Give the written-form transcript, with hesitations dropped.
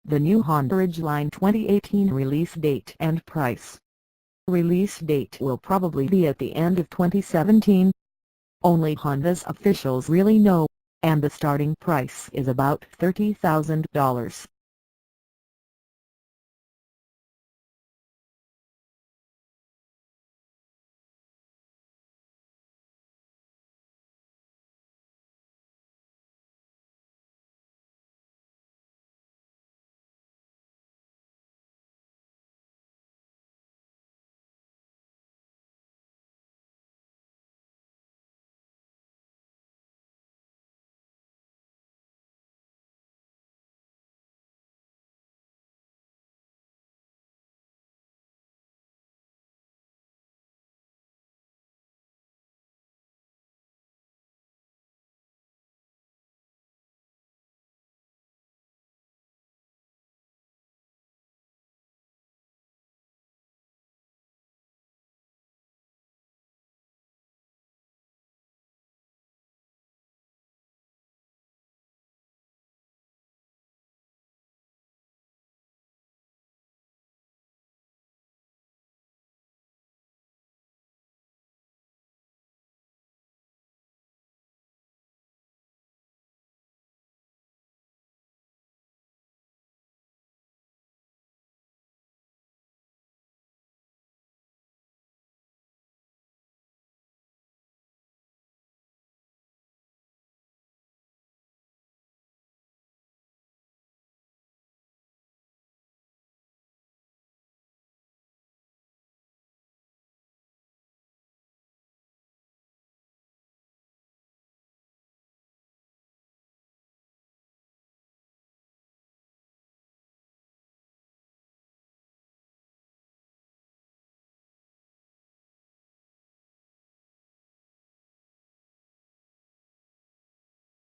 The new Honda Ridgeline 2018 release date and price. Release date will probably be at the end of 2017. Only Honda's officials really know, and the starting price is about $30,000.